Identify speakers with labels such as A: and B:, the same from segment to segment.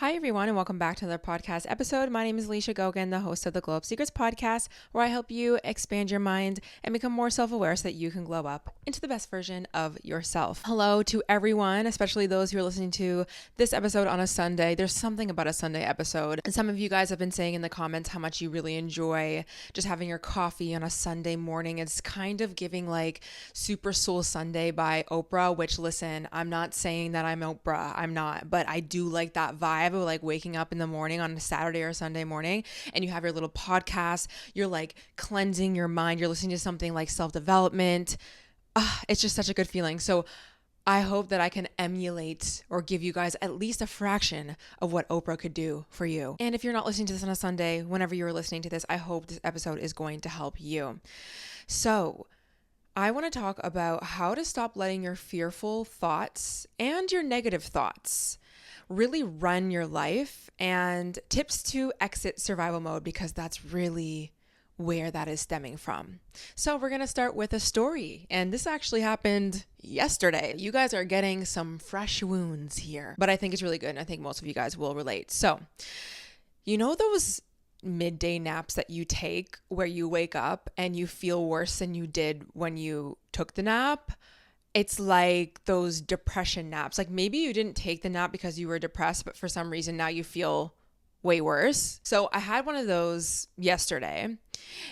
A: Hi, everyone, and welcome back to another podcast episode. My name is Alicia Gogan, the host of the Glow Up Secrets podcast, where I help you expand your mind and become more self-aware so that you can glow up into the best version of yourself. Hello to everyone, especially those who are listening to this episode on a Sunday. There's something about a Sunday episode. And some of you guys have been saying in the comments how much you really enjoy just having your coffee on a Sunday morning. It's kind of giving like Super Soul Sunday by Oprah, which, listen, I'm not saying that I'm Oprah. I'm not, but I do like that vibe of like waking up in the morning on a Saturday or Sunday morning and you have your little podcast, you're like cleansing your mind, you're listening to something like self-development. It's just such a good feeling. So I hope that I can emulate or give you guys at least a fraction of what Oprah could do for you. And if you're not listening to this on a Sunday, whenever you're listening to this, I hope this episode is going to help you. So I want to talk about how to stop letting your fearful thoughts and your negative thoughts really run your life, and tips to exit survival mode, because that's really where that is stemming from. So we're going to start with a story, and this actually happened yesterday. You guys are getting some fresh wounds here, but I think it's really good, and I think most of you guys will relate. So, you know those midday naps that you take where you wake up and you feel worse than you did when you took the nap? It's like those depression naps. Like maybe you didn't take the nap because you were depressed, but for some reason now you feel way worse. So I had one of those yesterday.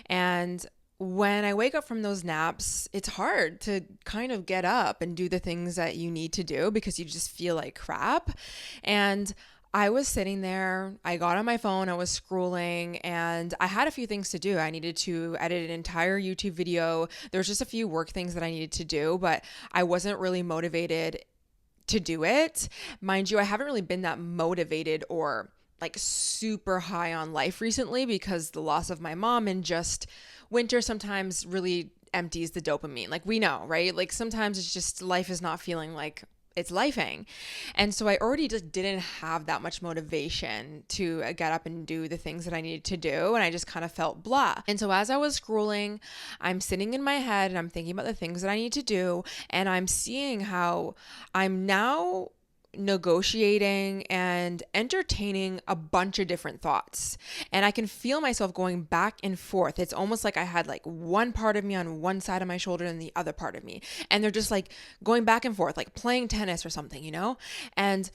A: And when I wake up from those naps, it's hard to kind of get up and do the things that you need to do because you just feel like crap. And I was sitting there, I got on my phone, I was scrolling, and I had a few things to do. I needed to edit an entire YouTube video. There was just a few work things that I needed to do, but I wasn't really motivated to do it. Mind you, I haven't really been that motivated or like super high on life recently because the loss of my mom and just winter sometimes really empties the dopamine. Like we know, right? Like sometimes it's just life is not feeling like it's lifing. And so I already just didn't have that much motivation to get up and do the things that I needed to do. And I just kind of felt blah. And so as I was scrolling, I'm sitting in my head and I'm thinking about the things that I need to do. And I'm seeing how I'm now negotiating and entertaining a bunch of different thoughts, and I can feel myself going back and forth. It's almost like I had like one part of me on one side of my shoulder and the other part of me, and they're just like going back and forth, like playing tennis or something, you know? And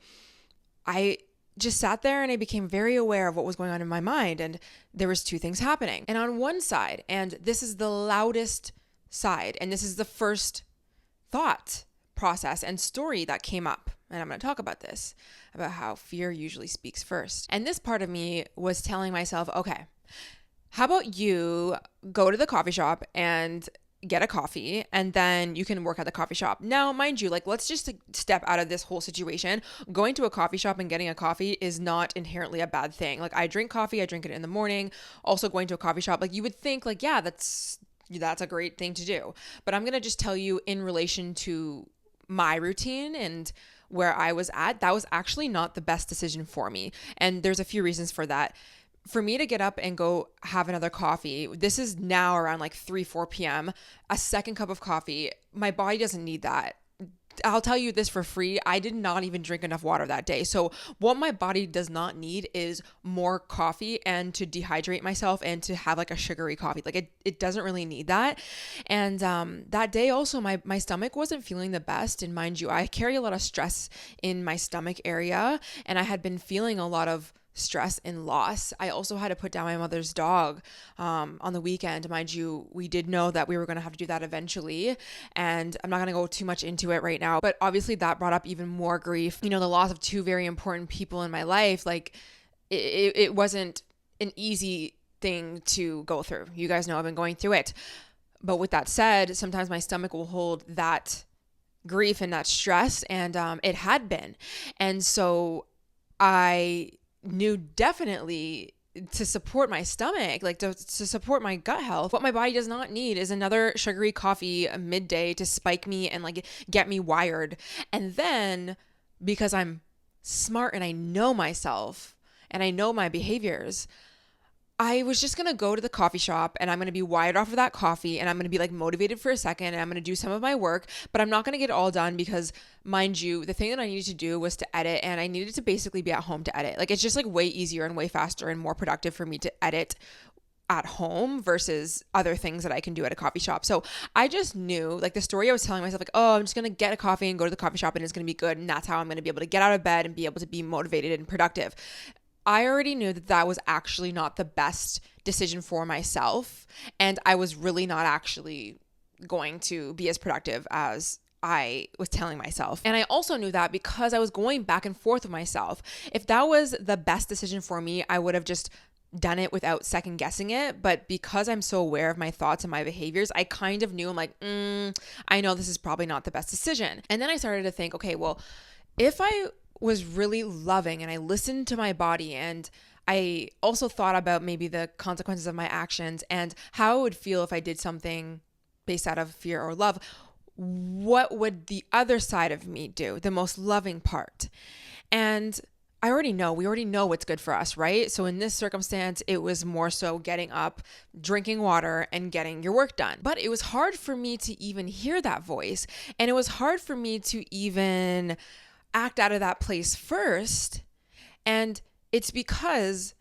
A: I just sat there and I became very aware of what was going on in my mind, and there was two things happening. And on one side, and this is the loudest side, and this is the first thought process and story that came up, and I'm going to talk about this, about how fear usually speaks first. And this part of me was telling myself, okay, how about you go to the coffee shop and get a coffee, and then you can work at the coffee shop. Now, mind you, like, let's just step out of this whole situation. Going to a coffee shop and getting a coffee is not inherently a bad thing. Like, I drink coffee, I drink it in the morning. Also going to a coffee shop, like, you would think like, yeah, that's a great thing to do. But I'm going to just tell you in relation to my routine and where I was at, that was actually not the best decision for me. And there's a few reasons for that. For me to get up and go have another coffee, this is now around like 3-4 p.m., a second cup of coffee, my body doesn't need that. I'll tell you this for free, I did not even drink enough water that day. So what my body does not need is more coffee and to dehydrate myself and to have like a sugary coffee. Like it doesn't really need that. And that day also my stomach wasn't feeling the best. And mind you, I carry a lot of stress in my stomach area, and I had been feeling a lot of stress and loss. I also had to put down my mother's dog on the weekend. Mind you, we did know that we were going to have to do that eventually, and I'm not going to go too much into it right now, but obviously that brought up even more grief. You know, the loss of two very important people in my life, like it wasn't an easy thing to go through. You guys know I've been going through it. But with that said, sometimes my stomach will hold that grief and that stress, and it had been. And so I knew definitely to support my stomach, like to support my gut health, what my body does not need is another sugary coffee midday to spike me and like get me wired. And then because I'm smart and I know myself and I know my behaviors, I was just going to go to the coffee shop and I'm going to be wired off of that coffee and I'm going to be like motivated for a second and I'm going to do some of my work, but I'm not going to get it all done because, mind you, the thing that I needed to do was to edit, and I needed to basically be at home to edit. Like, it's just like way easier and way faster and more productive for me to edit at home versus other things that I can do at a coffee shop. So I just knew, like, the story I was telling myself, like, oh, I'm just going to get a coffee and go to the coffee shop and it's going to be good. And that's how I'm going to be able to get out of bed and be able to be motivated and productive. I already knew that that was actually not the best decision for myself. And I was really not actually going to be as productive as I was telling myself. And I also knew that because I was going back and forth with myself. If that was the best decision for me, I would have just done it without second guessing it. But because I'm so aware of my thoughts and my behaviors, I kind of knew, I'm like, I know this is probably not the best decision. And then I started to think, okay, well, if I was really loving and I listened to my body and I also thought about maybe the consequences of my actions and how it would feel if I did something based out of fear or love, what would the other side of me do, the most loving part? And we already know what's good for us, right? So in this circumstance, it was more so getting up, drinking water, and getting your work done. But it was hard for me to even hear that voice. And it was hard for me to even act out of that place first. And it's because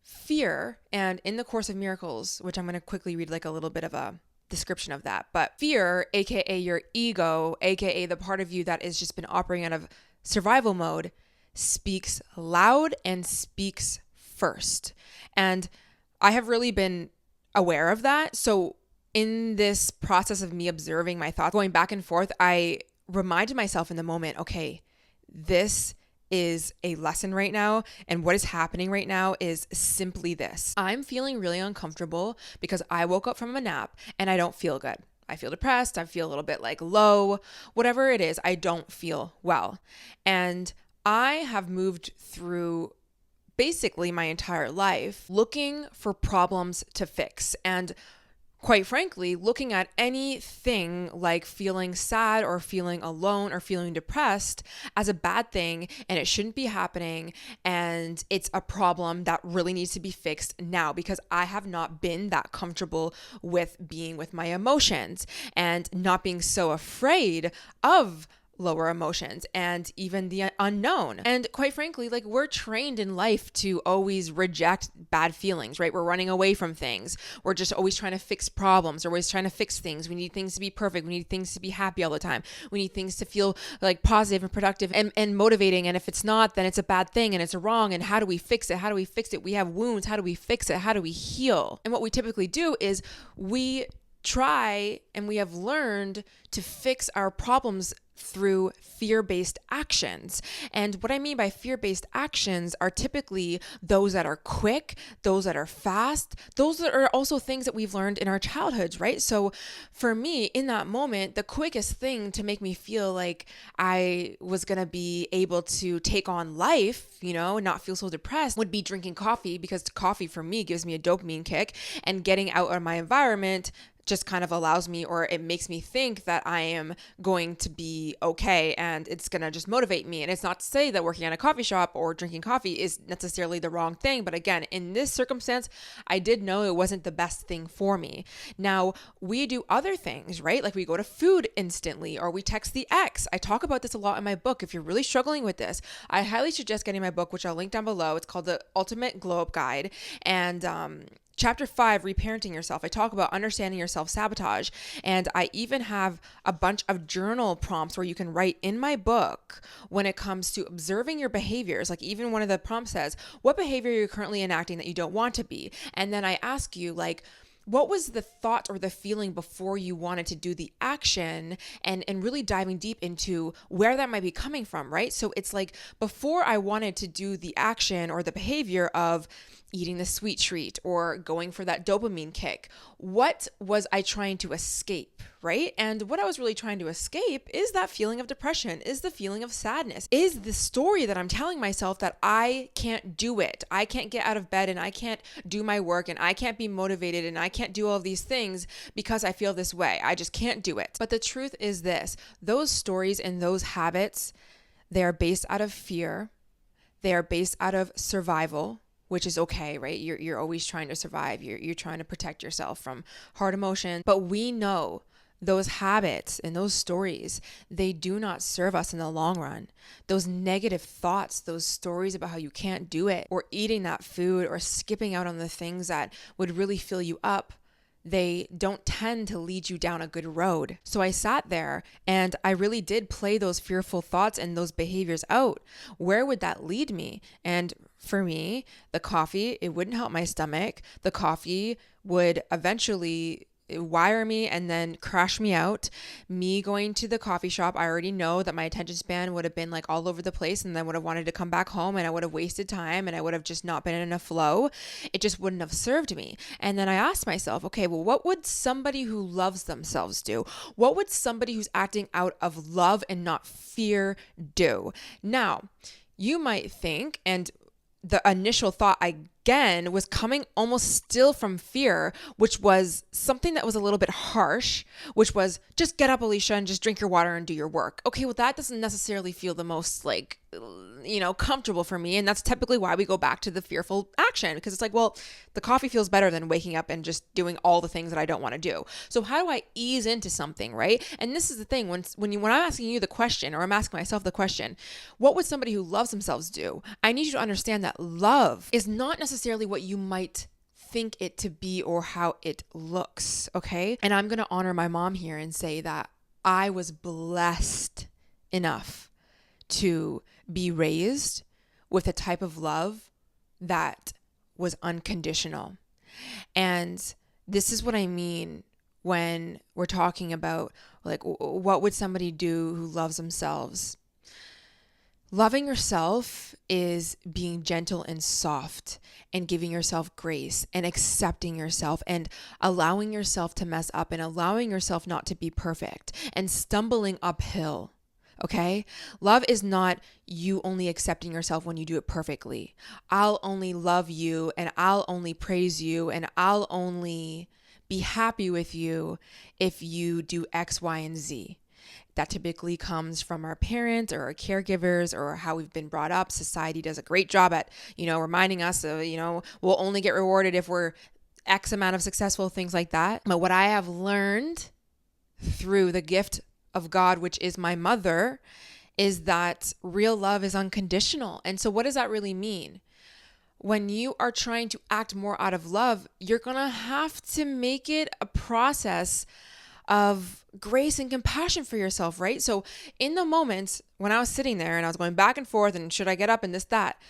A: fear, and in the Course of Miracles, which I'm going to quickly read like a little bit of a description of that, but fear, aka your ego, aka the part of you that has just been operating out of survival mode, speaks loud and speaks first. And I have really been aware of that. So in this process of me observing my thoughts, going back and forth, I reminded myself in the moment, okay, this is a lesson right now. And what is happening right now is simply this. I'm feeling really uncomfortable because I woke up from a nap and I don't feel good. I feel depressed. I feel a little bit like low, whatever it is. I don't feel well. And I have moved through basically my entire life looking for problems to fix. And quite frankly, looking at anything like feeling sad or feeling alone or feeling depressed as a bad thing, and it shouldn't be happening, and it's a problem that really needs to be fixed now, because I have not been that comfortable with being with my emotions and not being so afraid of lower emotions and even the unknown. And quite frankly, like, we're trained in life to always reject bad feelings, right? We're running away from things. We're just always trying to fix problems. We're always trying to fix things. We need things to be perfect. We need things to be happy all the time. We need things to feel like positive and productive and motivating. And if it's not, then it's a bad thing and it's a wrong. And how do we fix it? How do we fix it? We have wounds. How do we fix it? How do we heal? And what we typically do is we try, and we have learned to fix our problems through fear-based actions. And what I mean by fear-based actions are typically those that are quick, those that are fast, those that are also things that we've learned in our childhoods, right? So for me, in that moment, the quickest thing to make me feel like I was going to be able to take on life, you know, and not feel so depressed, would be drinking coffee, because coffee for me gives me a dopamine kick, and getting out of my environment just kind of allows me, or it makes me think that I am going to be okay, and it's going to just motivate me. And it's not to say that working at a coffee shop or drinking coffee is necessarily the wrong thing. But again, in this circumstance, I did know it wasn't the best thing for me. Now, we do other things, right? Like we go to food instantly, or we text the ex. I talk about this a lot in my book. If you're really struggling with this, I highly suggest getting my book, which I'll link down below. It's called The Ultimate Glow Up Guide. And, Chapter 5, Reparenting Yourself, I talk about understanding your self-sabotage. And I even have a bunch of journal prompts where you can write in my book when it comes to observing your behaviors. Like, even one of the prompts says, what behavior are you currently enacting that you don't want to be? And then I ask you, like, what was the thought or the feeling before you wanted to do the action, and really diving deep into where that might be coming from, right? So it's like, before I wanted to do the action or the behavior of eating the sweet treat or going for that dopamine kick, what was I trying to escape, right? And what I was really trying to escape is that feeling of depression, is the feeling of sadness, is the story that I'm telling myself that I can't do it. I can't get out of bed, and I can't do my work, and I can't be motivated, and I can't do all of these things because I feel this way. I just can't do it. But the truth is this: those stories and those habits, they are based out of fear. They are based out of survival, which is okay, right? You're always trying to survive. You're trying to protect yourself from hard emotion. But we know those habits and those stories, they do not serve us in the long run. Those negative thoughts, those stories about how you can't do it, or eating that food, or skipping out on the things that would really fill you up, they don't tend to lead you down a good road. So I sat there and I really did play those fearful thoughts and those behaviors out. Where would that lead me? And for me, the coffee, it wouldn't help my stomach. The coffee would eventually wire me and then crash me out. Me going to the coffee shop, I already know that my attention span would have been like all over the place, and then would have wanted to come back home, and I would have wasted time, and I would have just not been in a flow. It just wouldn't have served me. And then I asked myself, okay, well, what would somebody who loves themselves do? What would somebody who's acting out of love and not fear do? Now, you might think, and the initial thought again was coming almost still from fear, which was something that was a little bit harsh, which was just get up, Alicia, and just drink your water and do your work. Okay, well, that doesn't necessarily feel the most comfortable for me. And that's typically why we go back to the fearful action, because it's like, well, the coffee feels better than waking up and just doing all the things that I don't want to do. So how do I ease into something, right? And this is the thing, when I'm asking you the question, or I'm asking myself the question, what would somebody who loves themselves do? I need you to understand that love is not necessarily what you might think it to be or how it looks, okay? And I'm going to honor my mom here and say that I was blessed enough to be raised with a type of love that was unconditional. And this is what I mean when we're talking about, like, what would somebody do who loves themselves? Loving yourself is being gentle and soft, and giving yourself grace, and accepting yourself, and allowing yourself to mess up, and allowing yourself not to be perfect, and stumbling uphill. Okay? Love is not you only accepting yourself when you do it perfectly. I'll only love you, and I'll only praise you, and I'll only be happy with you if you do X, Y, and Z. That typically comes from our parents or our caregivers or how we've been brought up. Society does a great job at, reminding us of, we'll only get rewarded if we're X amount of successful, things like that. But what I have learned through the gift of God, which is my mother, is that real love is unconditional. And so what does that really mean? When you are trying to act more out of love, you're going to have to make it a process of grace and compassion for yourself, right? So in the moment when I was sitting there and I was going back and forth and should I get up and this, that,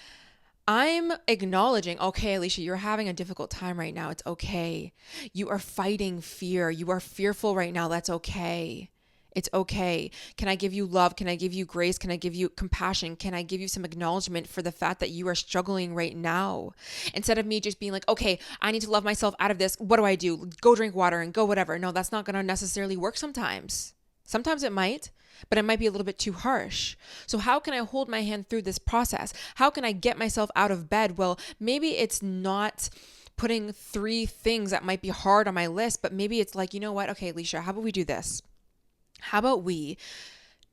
A: I'm acknowledging, okay, Alicia, you're having a difficult time right now. It's okay. You are fighting fear. You are fearful right now. That's okay. It's okay. Can I give you love? Can I give you grace? Can I give you compassion? Can I give you some acknowledgement for the fact that you are struggling right now? Instead of me just being like, okay, I need to love myself out of this. What do I do? Go drink water and go whatever. No, that's not going to necessarily work sometimes. Sometimes it might, but it might be a little bit too harsh. So how can I hold my hand through this process? How can I get myself out of bed? Well, maybe it's not putting 3 things that might be hard on my list, but maybe it's like, you know what? Okay, Alicia, how about we do this? How about we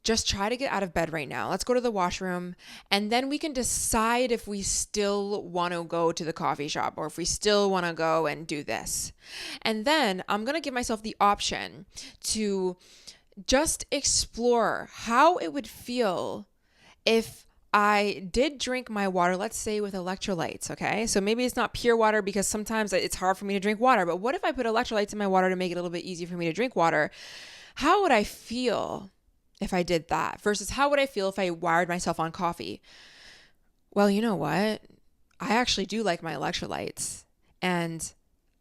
A: just try to get out of bed right now? Let's go to the washroom, and then we can decide if we still want to go to the coffee shop or if we still want to go and do this. And then I'm going to give myself the option to just explore how it would feel if I did drink my water, let's say with electrolytes, okay? So maybe it's not pure water because sometimes it's hard for me to drink water, but what if I put electrolytes in my water to make it a little bit easier for me to drink water? How would I feel if I did that versus how would I feel if I wired myself on coffee? Well, you know what? I actually do like my electrolytes, and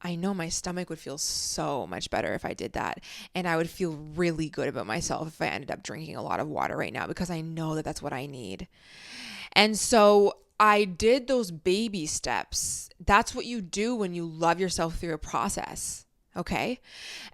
A: I know my stomach would feel so much better if I did that. And I would feel really good about myself if I ended up drinking a lot of water right now, because I know that that's what I need. And so I did those baby steps. That's what you do when you love yourself through a process. Okay.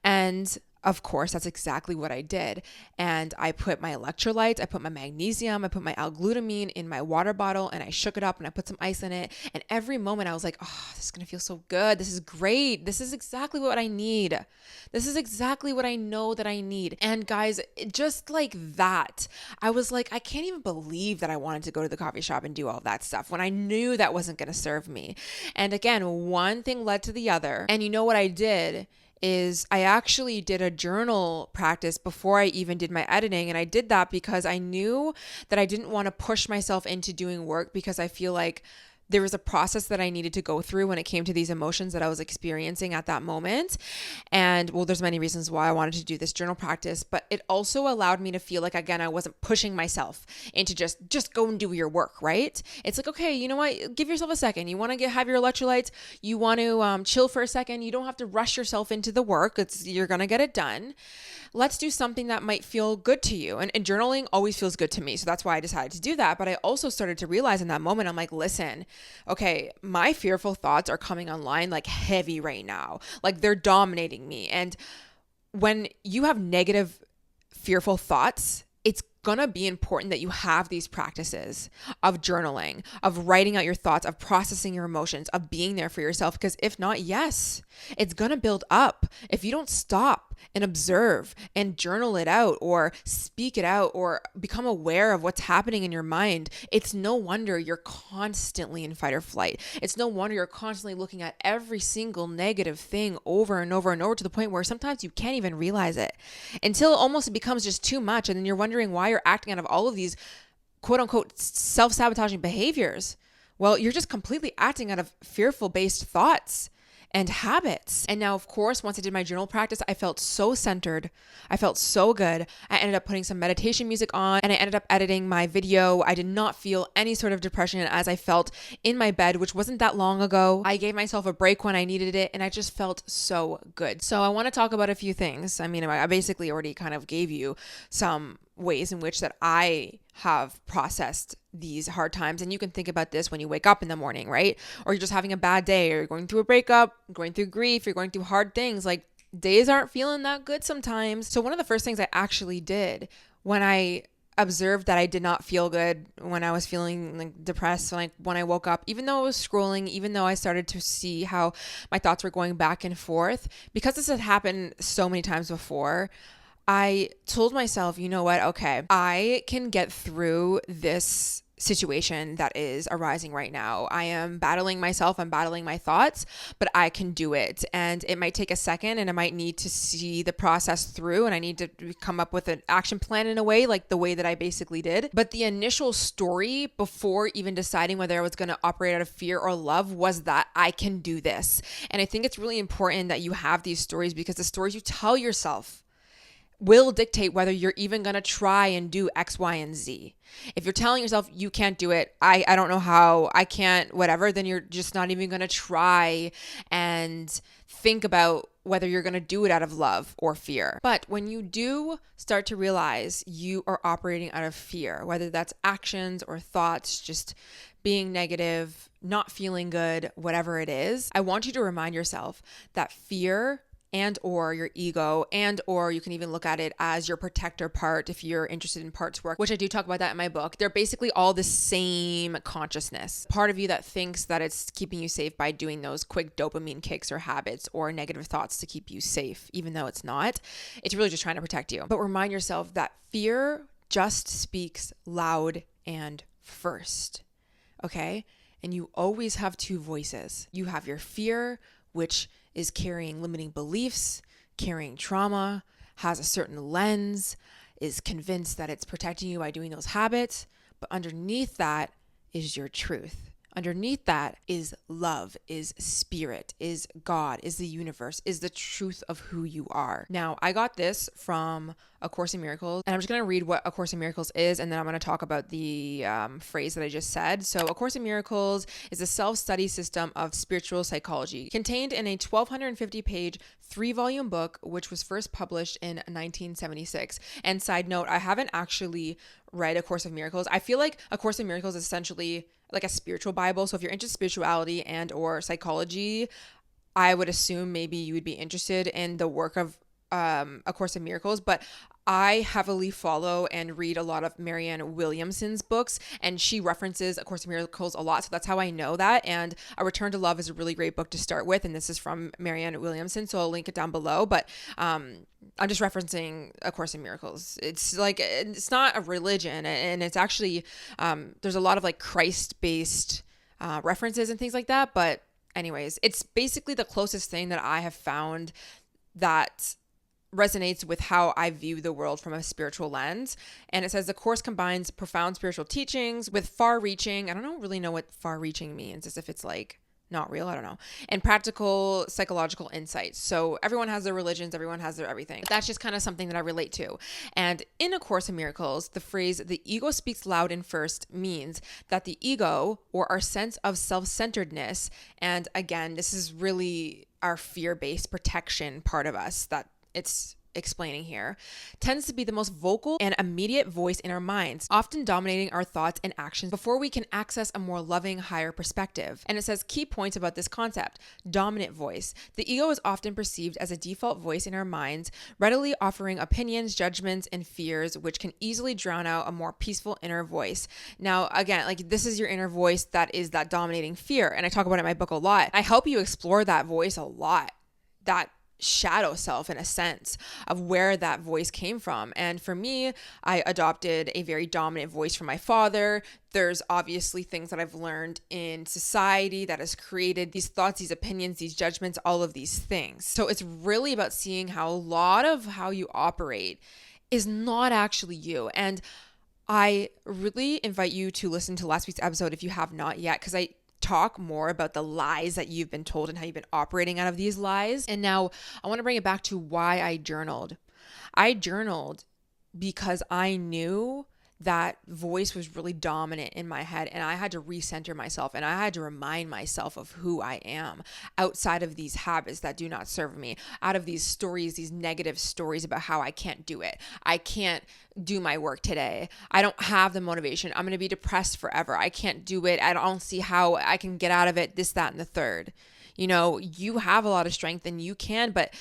A: And of course, that's exactly what I did. And I put my electrolytes, I put my magnesium, I put my L-glutamine in my water bottle, and I shook it up and I put some ice in it. And every moment I was like, oh, this is going to feel so good. This is great. This is exactly what I need. This is exactly what I know that I need. And guys, just like that, I was like, I can't even believe that I wanted to go to the coffee shop and do all that stuff when I knew that wasn't going to serve me. And again, one thing led to the other. And you know what I did? Is I actually did a journal practice before I even did my editing. And I did that because I knew that I didn't want to push myself into doing work because I feel like there was a process that I needed to go through when it came to these emotions that I was experiencing at that moment. And well, there's many reasons why I wanted to do this journal practice, but it also allowed me to feel like, again, I wasn't pushing myself into just go and do your work, right? It's like, okay, you know what? Give yourself a second. You want to have your electrolytes. You want to chill for a second. You don't have to rush yourself into the work. You're going to get it done. Let's do something that might feel good to you. And journaling always feels good to me. So that's why I decided to do that. But I also started to realize in that moment, I'm like, listen, okay, my fearful thoughts are coming online like heavy right now. Like they're dominating me. And when you have negative, fearful thoughts, it's gonna be important that you have these practices of journaling, of writing out your thoughts, of processing your emotions, of being there for yourself. Because if not, yes, it's gonna build up. If you don't stop and observe and journal it out or speak it out or become aware of what's happening in your mind, it's no wonder you're constantly in fight or flight. It's no wonder you're constantly looking at every single negative thing over and over and over to the point where sometimes you can't even realize it until almost it becomes just too much. And then you're wondering why you're acting out of all of these quote unquote self-sabotaging behaviors. Well, you're just completely acting out of fearful based thoughts and habits. And now, of course, once I did my journal practice, I felt so centered. I felt so good. I ended up putting some meditation music on and I ended up editing my video. I did not feel any sort of depression as I felt in my bed, which wasn't that long ago. I gave myself a break when I needed it and I just felt so good. So I want to talk about a few things. I mean, I basically already kind of gave you some ways in which that I have processed these hard times. And you can think about this when you wake up in the morning, right? Or you're just having a bad day, or you're going through a breakup, going through grief, you're going through hard things. Like days aren't feeling that good sometimes. So one of the first things I actually did when I observed that I did not feel good, when I was feeling like depressed, like when I woke up, even though I was scrolling, even though I started to see how my thoughts were going back and forth, because this had happened so many times before, I told myself, you know what? Okay, I can get through this situation that is arising right now. I am battling myself, I'm battling my thoughts, but I can do it. And it might take a second and I might need to see the process through and I need to come up with an action plan in a way, like the way that I basically did. But the initial story before even deciding whether I was going to operate out of fear or love was that I can do this. And I think it's really important that you have these stories because the stories you tell yourself will dictate whether you're even going to try and do X, Y, and Z. If you're telling yourself you can't do it, I don't know how, I can't, whatever, then you're just not even going to try and think about whether you're going to do it out of love or fear. But when you do start to realize you are operating out of fear, whether that's actions or thoughts, just being negative, not feeling good, whatever it is, I want you to remind yourself that fear and or your ego, and or you can even look at it as your protector part if you're interested in parts work, which I do talk about that in my book. They're basically all the same consciousness. Part of you that thinks that it's keeping you safe by doing those quick dopamine kicks or habits or negative thoughts to keep you safe, even though it's not. It's really just trying to protect you. But remind yourself that fear just speaks loud and first, okay? And you always have two voices. You have your fear, which is carrying limiting beliefs, carrying trauma, has a certain lens, is convinced that it's protecting you by doing those habits. But underneath that is your truth. Underneath that is love, is spirit, is God, is the universe, is the truth of who you are. Now, I got this from A Course in Miracles, and I'm just going to read what A Course in Miracles is, and then I'm going to talk about the phrase that I just said. So A Course in Miracles is a self-study system of spiritual psychology contained in a 1,250-page 3-volume book, which was first published in 1976. And side note, I haven't actually read A Course of Miracles. I feel like A Course in Miracles is essentially like a spiritual Bible. So if you're into spirituality and or psychology, I would assume maybe you would be interested in the work of A Course in Miracles, but I heavily follow and read a lot of Marianne Williamson's books, and she references A Course in Miracles a lot. So that's how I know that. And A Return to Love is a really great book to start with. And this is from Marianne Williamson. So I'll link it down below. But I'm just referencing A Course in Miracles. It's like, it's not a religion. And it's actually, there's a lot of like Christ-based references and things like that. But anyways, it's basically the closest thing that I have found that resonates with how I view the world from a spiritual lens. And it says the course combines profound spiritual teachings with far-reaching, I don't really know what far-reaching means, as if it's like not real, I don't know, and practical psychological insights. So everyone has their religions, everyone has their everything. But that's just kind of something that I relate to. And in A Course in Miracles, the phrase, the ego speaks loud and first, means that the ego, or our sense of self-centeredness, and again, this is really our fear-based protection part of us that it's explaining here, tends to be the most vocal and immediate voice in our minds, often dominating our thoughts and actions before we can access a more loving, higher perspective. And it says key points about this concept. Dominant voice. The ego is often perceived as a default voice in our minds, readily offering opinions, judgments, and fears, which can easily drown out a more peaceful inner voice. Now, again, like this is your inner voice that is that dominating fear. And I talk about it in my book a lot. I help you explore that voice a lot. That shadow self, in a sense, of where that voice came from. And for me, I adopted a very dominant voice from my father. There's obviously things that I've learned in society that has created these thoughts, these opinions, these judgments, all of these things. So it's really about seeing how a lot of how you operate is not actually you. And I really invite you to listen to last week's episode if you have not yet, because I talk more about the lies that you've been told and how you've been operating out of these lies. And now I want to bring it back to why I journaled. I journaled because I knew that voice was really dominant in my head, and I had to recenter myself, and I had to remind myself of who I am outside of these habits that do not serve me, out of these stories, these negative stories about how I can't do it. I can't do my work today. I don't have the motivation. I'm going to be depressed forever. I can't do it. I don't see how I can get out of it, this, that, and the third. You know, you have a lot of strength and you can, but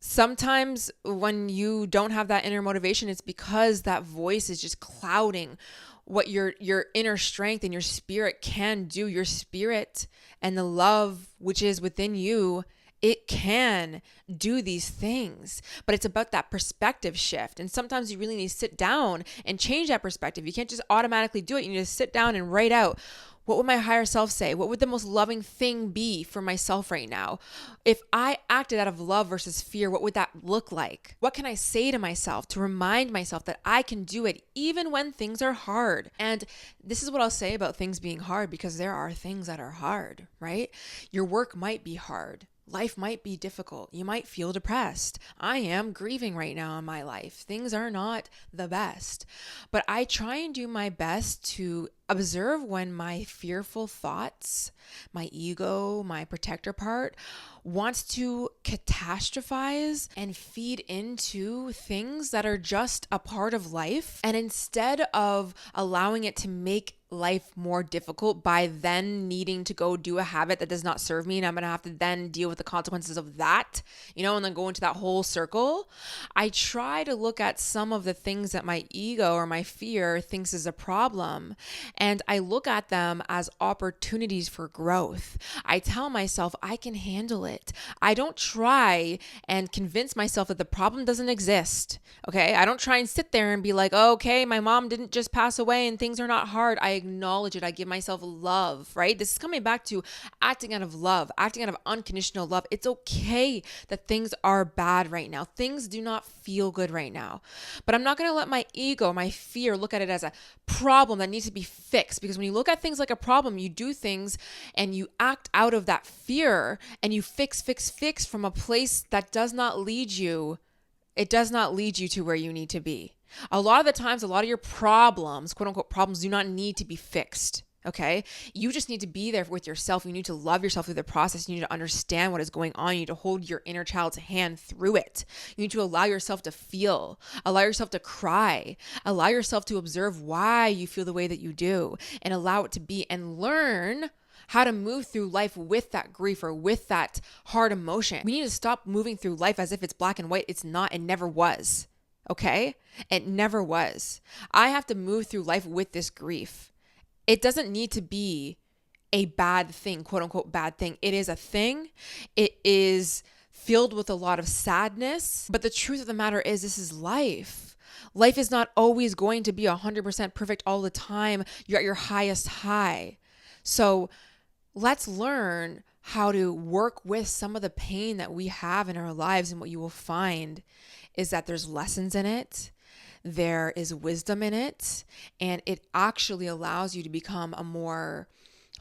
A: sometimes when you don't have that inner motivation, it's because that voice is just clouding what your inner strength and your spirit can do. Your spirit and the love which is within you, it can do these things, but it's about that perspective shift. And sometimes you really need to sit down and change that perspective. You can't just automatically do it. You need to sit down and write out, what would my higher self say? What would the most loving thing be for myself right now? If I acted out of love versus fear, what would that look like? What can I say to myself to remind myself that I can do it even when things are hard? And this is what I'll say about things being hard, because there are things that are hard, right? Your work might be hard. Life might be difficult. You might feel depressed. I am grieving right now in my life. Things are not the best. But I try and do my best to observe when my fearful thoughts, my ego, my protector part wants to catastrophize and feed into things that are just a part of life. And instead of allowing it to make life more difficult by then needing to go do a habit that does not serve me, and I'm going to have to then deal with the consequences of that, you know, and then go into that whole circle, I try to look at some of the things that my ego or my fear thinks is a problem, and I look at them as opportunities for growth. I tell myself I can handle it. I don't try and convince myself that the problem doesn't exist. Okay. I don't try and sit there and be like, oh, okay, my mom didn't just pass away and things are not hard. I acknowledge it. I give myself love, right? This is coming back to acting out of love, acting out of unconditional love. It's okay that things are bad right now. Things do not feel good right now, but I'm not going to let my ego, my fear, look at it as a problem that needs to be fixed. Because when you look at things like a problem, you do things and you act out of that fear and you fix from a place that does not lead you. It does not lead you to where you need to be. A lot of the times, a lot of your problems, quote unquote problems, do not need to be fixed. Okay. You just need to be there with yourself. You need to love yourself through the process. You need to understand what is going on. You need to hold your inner child's hand through it. You need to allow yourself to feel, allow yourself to cry, allow yourself to observe why you feel the way that you do, and allow it to be, and learn how to move through life with that grief or with that hard emotion. We need to stop moving through life as if it's black and white. It's not, it never was. Okay? It never was. I have to move through life with this grief. It doesn't need to be a bad thing, quote unquote bad thing. It is a thing. It is filled with a lot of sadness. But the truth of the matter is, this is life. Life is not always going to be 100% perfect all the time. You're at your highest high. So let's learn how to work with some of the pain that we have in our lives. And what you will find is that there's lessons in it. There is wisdom in it. And it actually allows you to become a more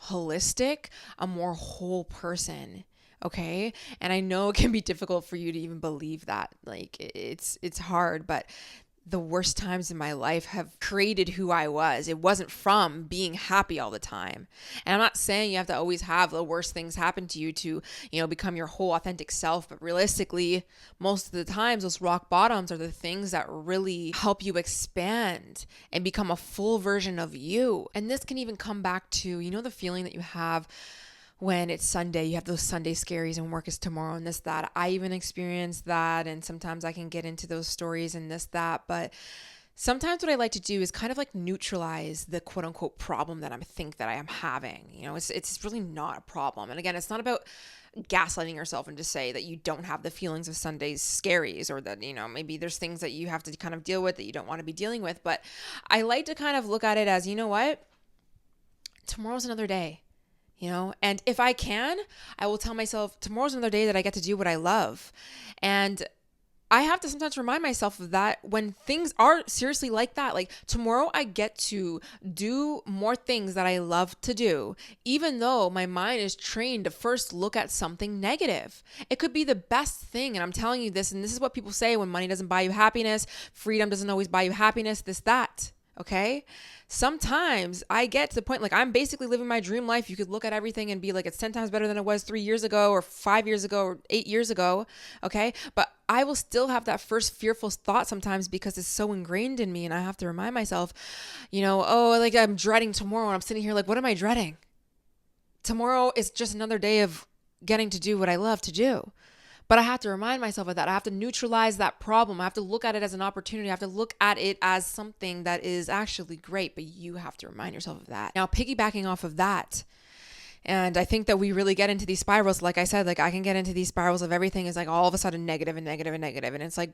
A: holistic, a more whole person. Okay. And I know it can be difficult for you to even believe that. Like it's hard, but the worst times in my life have created who I was. It wasn't from being happy all the time. And I'm not saying you have to always have the worst things happen to you to, become your whole authentic self. But realistically, most of the times those rock bottoms are the things that really help you expand and become a full version of you. And this can even come back to, the feeling that you have when it's Sunday, you have those Sunday scaries and work is tomorrow and this, that. I even experienced that. And sometimes I can get into those stories and this, that. But sometimes what I like to do is kind of like neutralize the quote unquote problem that I think that I am having. It's really not a problem. And again, it's not about gaslighting yourself and to say that you don't have the feelings of Sunday's scaries or that, maybe there's things that you have to kind of deal with that you don't want to be dealing with. But I like to kind of look at it as, what? Tomorrow's another day. And if I can, I will tell myself tomorrow's another day that I get to do what I love. And I have to sometimes remind myself of that when things are seriously like that. Like tomorrow I get to do more things that I love to do, even though my mind is trained to first look at something negative. It could be the best thing. And I'm telling you this, and this is what people say when money doesn't buy you happiness, freedom doesn't always buy you happiness, this, that. Okay. Sometimes I get to the point, like I'm basically living my dream life. You could look at everything and be like, it's 10 times better than it was 3 years ago or 5 years ago or 8 years ago. Okay. But I will still have that first fearful thought sometimes because it's so ingrained in me. And I have to remind myself, like I'm dreading tomorrow. And I'm sitting here like, what am I dreading? Tomorrow is just another day of getting to do what I love to do. But I have to remind myself of that. I have to neutralize that problem. I have to look at it as an opportunity. I have to look at it as something that is actually great, but you have to remind yourself of that. Now, piggybacking off of that, and I think that we really get into these spirals. Like I said, like I can get into these spirals of everything is like all of a sudden negative and negative and negative. And it's like,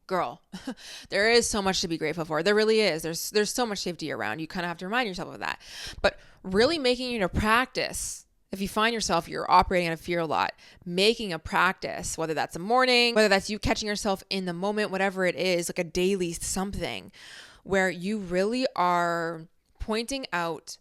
A: girl, there is so much to be grateful for. There really is. There's so much safety around. You kind of have to remind yourself of that. But really making it a practice. If you find yourself, you're operating out of fear a lot, making a practice, whether that's a morning, whether that's you catching yourself in the moment, whatever it is, like a daily something where you really are pointing out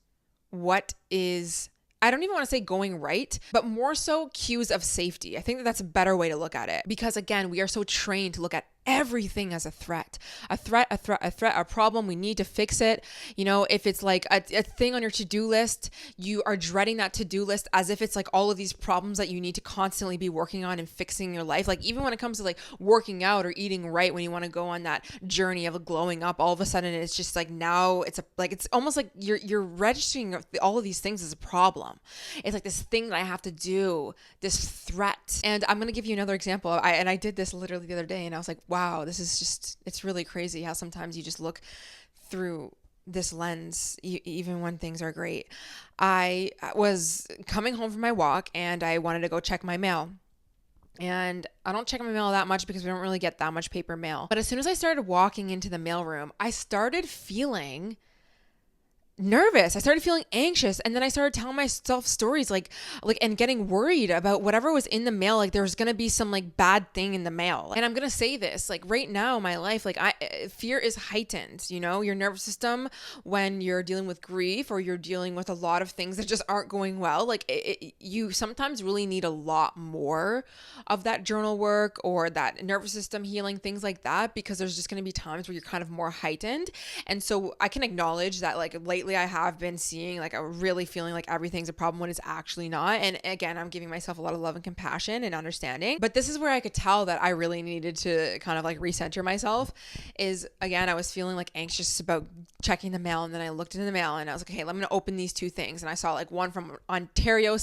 A: what is, I don't even want to say going right, but more so cues of safety. I think that that's a better way to look at it because again, we are so trained to look at everything as a problem. We need to fix it. If it's like a thing on your to-do list, you are dreading that to-do list as if it's like all of these problems that you need to constantly be working on and fixing your life. Like even when it comes to like working out or eating right, when you want to go on that journey of glowing up, all of a sudden it's just like now it's it's almost like you're registering all of these things as a problem. It's like this thing that I have to do, this threat. And I'm going to give you another example. I did this literally the other day and I was like, wow, this is just, it's really crazy how sometimes you just look through this lens, even when things are great. I was coming home from my walk and I wanted to go check my mail. And I don't check my mail that much because we don't really get that much paper mail. But as soon as I started walking into the mailroom, I started feeling nervous. I started feeling anxious. And then I started telling myself stories and getting worried about whatever was in the mail. Like there was going to be some like bad thing in the mail. And I'm going to say this, like right now in my life, like fear is heightened, your nervous system when you're dealing with grief or you're dealing with a lot of things that just aren't going well. Like you sometimes really need a lot more of that journal work or that nervous system healing, things like that, because there's just going to be times where you're kind of more heightened. And so I can acknowledge that like lately lately I have been seeing like a really feeling like everything's a problem when it's actually not. And again, I'm giving myself a lot of love and compassion and understanding. But this is where I could tell that I really needed to kind of like recenter myself. Is again, I was feeling like anxious about checking the mail, and then I looked into the mail and I was like, okay, I'm gonna open these two things. And I saw like one from Ontario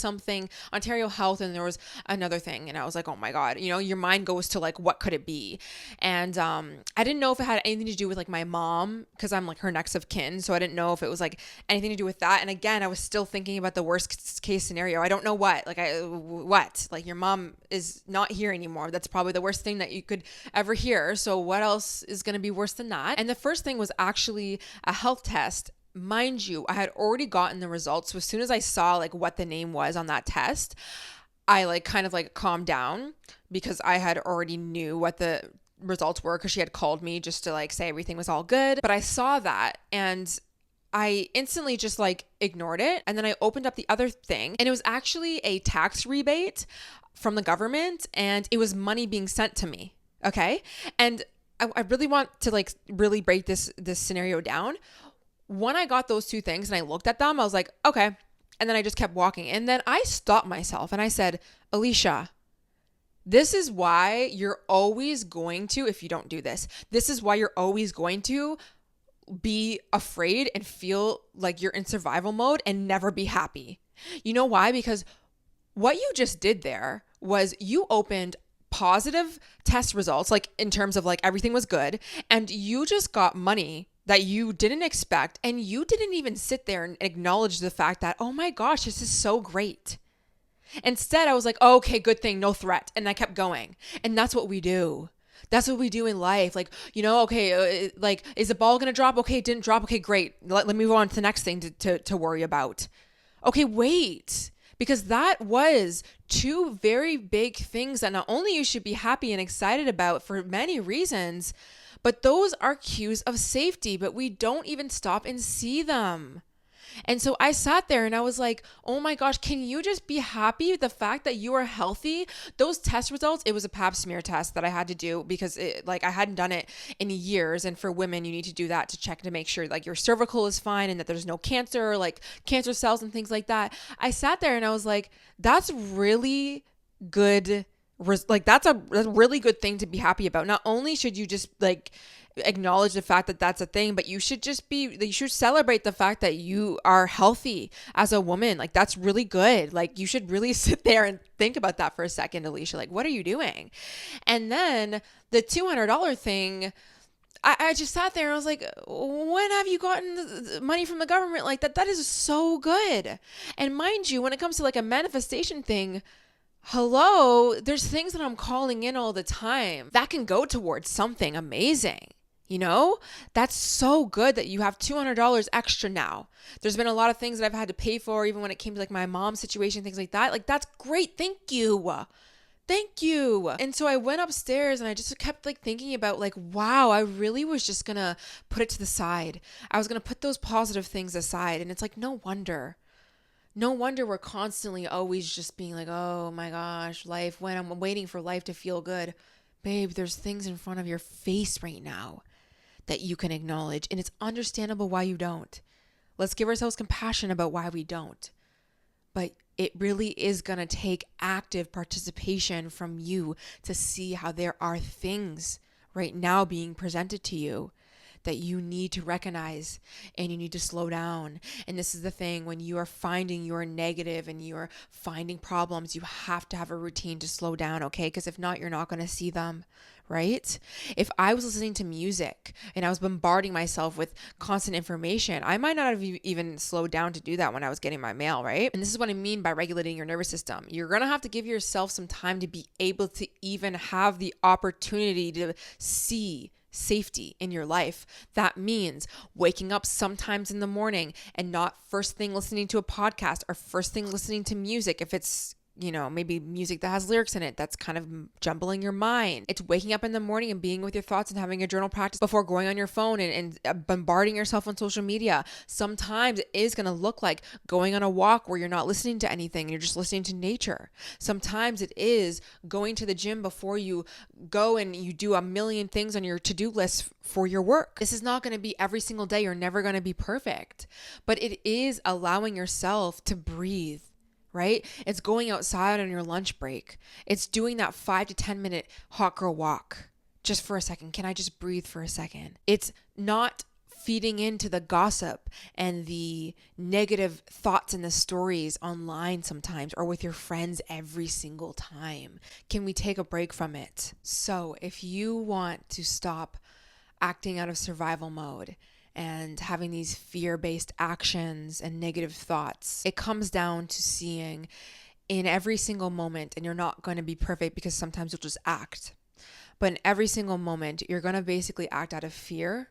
A: Health, and there was another thing, and I was like, oh my God, you know, your mind goes to like, what could it be? And I didn't know if it had anything to do with like my mom, because I'm like her next of kin, so I didn't know if it was like anything to do with that. And again, I was still thinking about the worst case scenario. I don't know what, like your mom is not here anymore. That's probably the worst thing that you could ever hear. So what else is going to be worse than that? And the first thing was actually a health test. Mind you, I had already gotten the results. So as soon as I saw like what the name was on that test, I like kind of like calmed down, because I had already knew what the results were, because she had called me just to like say everything was all good. But I saw that and I instantly just like ignored it. And then I opened up the other thing, and it was actually a tax rebate from the government, and it was money being sent to me. Okay. And I really want to like really break this scenario down. When I got those two things and I looked at them, I was like, okay. And then I just kept walking. And then I stopped myself and I said, Alicia, this is why you're always going to, if you don't do this, this is why you're always going to be afraid and feel like you're in survival mode and never be happy. You know why? Because what you just did there was you opened positive test results, like in terms of like everything was good, and you just got money that you didn't expect, and you didn't even sit there and acknowledge the fact that, oh my gosh, this is so great. Instead, I was like, oh, okay, good thing, no threat. And I kept going. And that's what we do. That's what we do in life. Like, you know, okay, like, is the ball going to drop? Okay, it didn't drop. Okay, great. Let me move on to the next thing to worry about. Okay, wait. Because that was two very big things that not only you should be happy and excited about for many reasons, but those are cues of safety, but we don't even stop and see them. And so I sat there and I was like, oh my gosh, can you just be happy with the fact that you are healthy? Those test results, it was a pap smear test that I had to do because I hadn't done it in years. And for women, you need to do that to check to make sure like your cervical is fine and that there's no cancer, like cancer cells and things like that. I sat there and I was like, that's really good. Like that's a really good thing to be happy about. Not only should you just like acknowledge the fact that that's a thing, but you should celebrate the fact that you are healthy as a woman. Like that's really good. Like you should really sit there and think about that for a second, Alicia. Like, what are you doing? And then the $200 thing, I just sat there and I was like, when have you gotten the money from the government like that? That is so good. And mind you, when it comes to like a manifestation thing, hello, there's things that I'm calling in all the time that can go towards something amazing. You know, that's so good that you have $200 extra now. There's been a lot of things that I've had to pay for, even when it came to like my mom's situation, things like that. Like, that's great. Thank you. Thank you. And so I went upstairs and I just kept like thinking about like, wow, I really was just going to put it to the side. I was going to put those positive things aside. And it's like, no wonder we're constantly always just being like, oh my gosh, life, when I'm waiting for life to feel good. Babe, there's things in front of your face right now that you can acknowledge. And it's understandable why you don't. Let's give ourselves compassion about why we don't. But it really is going to take active participation from you to see how there are things right now being presented to you that you need to recognize and you need to slow down. And this is the thing, when you are finding your negative and you are finding problems, you have to have a routine to slow down, okay? Because if not, you're not going to see them, right? If I was listening to music and I was bombarding myself with constant information, I might not have even slowed down to do that when I was getting my mail, right? And this is what I mean by regulating your nervous system. You're going to have to give yourself some time to be able to even have the opportunity to see safety in your life. That means waking up sometimes in the morning and not first thing listening to a podcast or first thing listening to music if it's maybe music that has lyrics in it that's kind of jumbling your mind. It's waking up in the morning and being with your thoughts and having a journal practice before going on your phone and bombarding yourself on social media. Sometimes it is going to look like going on a walk where you're not listening to anything and you're just listening to nature. Sometimes it is going to the gym before you go and you do a million things on your to-do list for your work. This is not going to be every single day. You're never going to be perfect, but it is allowing yourself to breathe. Right? It's going outside on your lunch break. It's doing that 5 to 10 minute hot girl walk just for a second. Can I just breathe for a second? It's not feeding into the gossip and the negative thoughts and the stories online sometimes or with your friends every single time. Can we take a break from it? So if you want to stop acting out of survival mode and having these fear-based actions and negative thoughts, it comes down to seeing in every single moment, and you're not going to be perfect because sometimes you'll just act, but in every single moment, you're going to basically act out of fear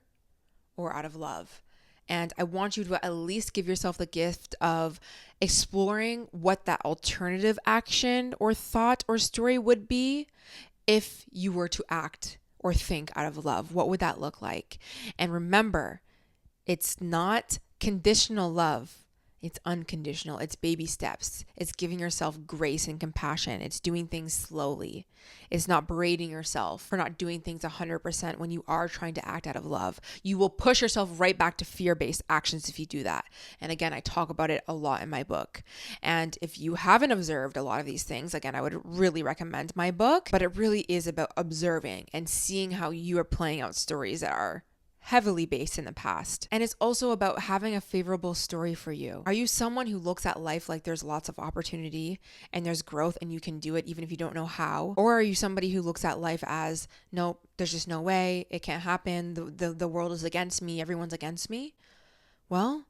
A: or out of love. And I want you to at least give yourself the gift of exploring what that alternative action or thought or story would be if you were to act or think out of love. What would that look like? And remember, it's not conditional love. It's unconditional. It's baby steps. It's giving yourself grace and compassion. It's doing things slowly. It's not berating yourself for not doing things 100% when you are trying to act out of love. You will push yourself right back to fear-based actions if you do that. And again, I talk about it a lot in my book. And if you haven't observed a lot of these things, again, I would really recommend my book, but it really is about observing and seeing how you are playing out stories that are heavily based in the past. And it's also about having a favorable story for you. Are you someone who looks at life like there's lots of opportunity and there's growth and you can do it even if you don't know how? Or are you somebody who looks at life as, nope, there's just no way, it can't happen, the world is against me, everyone's against me? Well,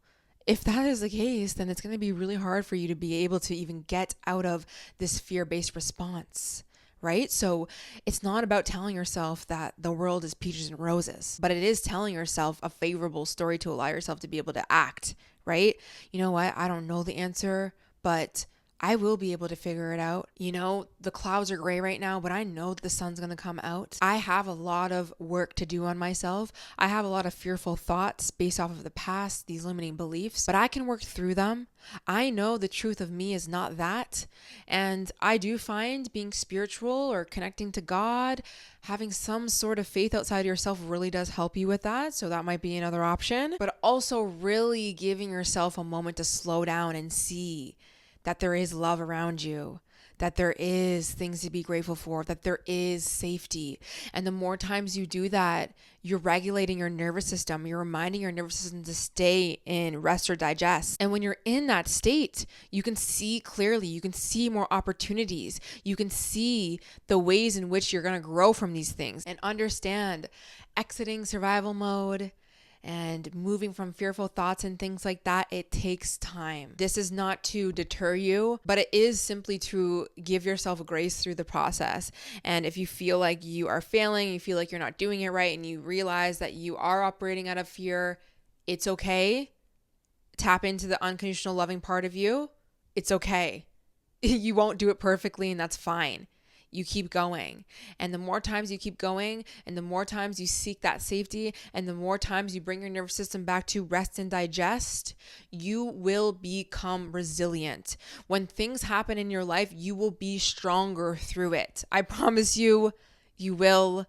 A: if that is the case, then it's going to be really hard for you to be able to even get out of this fear-based response. Right? So it's not about telling yourself that the world is peaches and roses, but it is telling yourself a favorable story to allow yourself to be able to act, right? You know what? I don't know the answer, but I will be able to figure it out. The clouds are gray right now, but I know that the sun's going to come out. I have a lot of work to do on myself. I have a lot of fearful thoughts based off of the past, these limiting beliefs, but I can work through them. I know the truth of me is not that. And I do find being spiritual or connecting to God, having some sort of faith outside of yourself really does help you with that. So that might be another option, but also really giving yourself a moment to slow down and see that there is love around you, that there is things to be grateful for, that there is safety. And the more times you do that, you're regulating your nervous system. You're reminding your nervous system to stay in rest or digest. And when you're in that state, you can see clearly, you can see more opportunities. You can see the ways in which you're going to grow from these things and understand exiting survival mode and moving from fearful thoughts and things like that. It takes time. This is not to deter you, but it is simply to give yourself grace through the process. And if you feel like you are failing, you feel like you're not doing it right, and you realize that you are operating out of fear, it's okay. Tap into the unconditional loving part of you. It's okay. You won't do it perfectly, and that's fine. You keep going. And the more times you keep going, and the more times you seek that safety, and the more times you bring your nervous system back to rest and digest, you will become resilient. When things happen in your life, you will be stronger through it. I promise you, you will.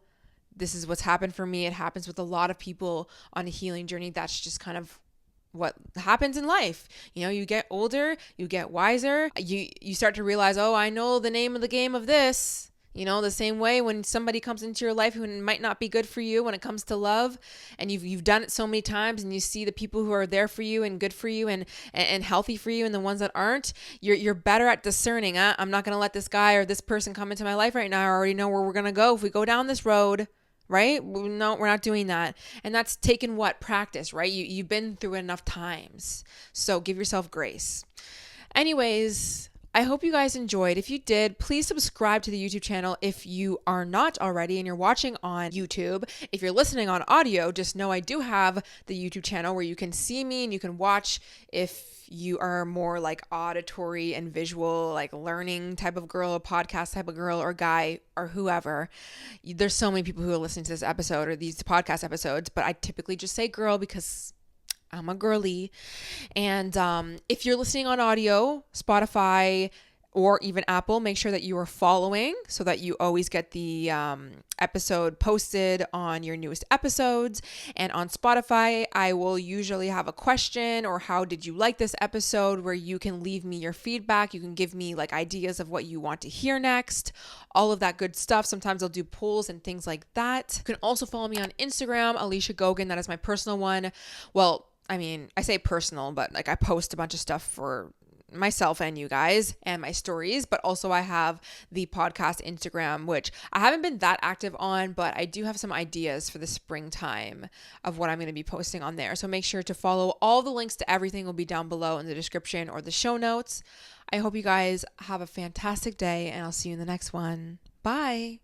A: This is what's happened for me. It happens with a lot of people on a healing journey. That's just kind of what happens in life. You get older, you get wiser, you start to realize, oh, I know the name of the game of this. The same way when somebody comes into your life who might not be good for you when it comes to love, and you've done it so many times, and you see the people who are there for you and good for you and healthy for you, and the ones that aren't, you're better at discerning. I'm not going to let this guy or this person come into my life right now. I already know where we're going to go if we go down this road. Right? No, we're not doing that. And that's taken practice, right? You've been through it enough times. So give yourself grace. Anyways, I hope you guys enjoyed. If you did, please subscribe to the YouTube channel if you are not already and you're watching on YouTube. If you're listening on audio, just know I do have the YouTube channel where you can see me and you can watch if you are more like auditory and visual, like learning type of girl, a podcast type of girl or guy or whoever. There's so many people who are listening to this episode or these podcast episodes, but I typically just say girl because I'm a girly. And if you're listening on audio, Spotify, or even Apple, make sure that you are following so that you always get the episode posted on your newest episodes. And on Spotify, I will usually have a question or how did you like this episode where you can leave me your feedback. You can give me like ideas of what you want to hear next, all of that good stuff. Sometimes I'll do polls and things like that. You can also follow me on Instagram, Alicia Gogan. That is my personal one. Well, I mean, I say personal, but like I post a bunch of stuff for myself and you guys and my stories, but also I have the podcast Instagram, which I haven't been that active on, but I do have some ideas for the springtime of what I'm going to be posting on there. So make sure to follow. All the links to everything will be down below in the description or the show notes. I hope you guys have a fantastic day and I'll see you in the next one. Bye.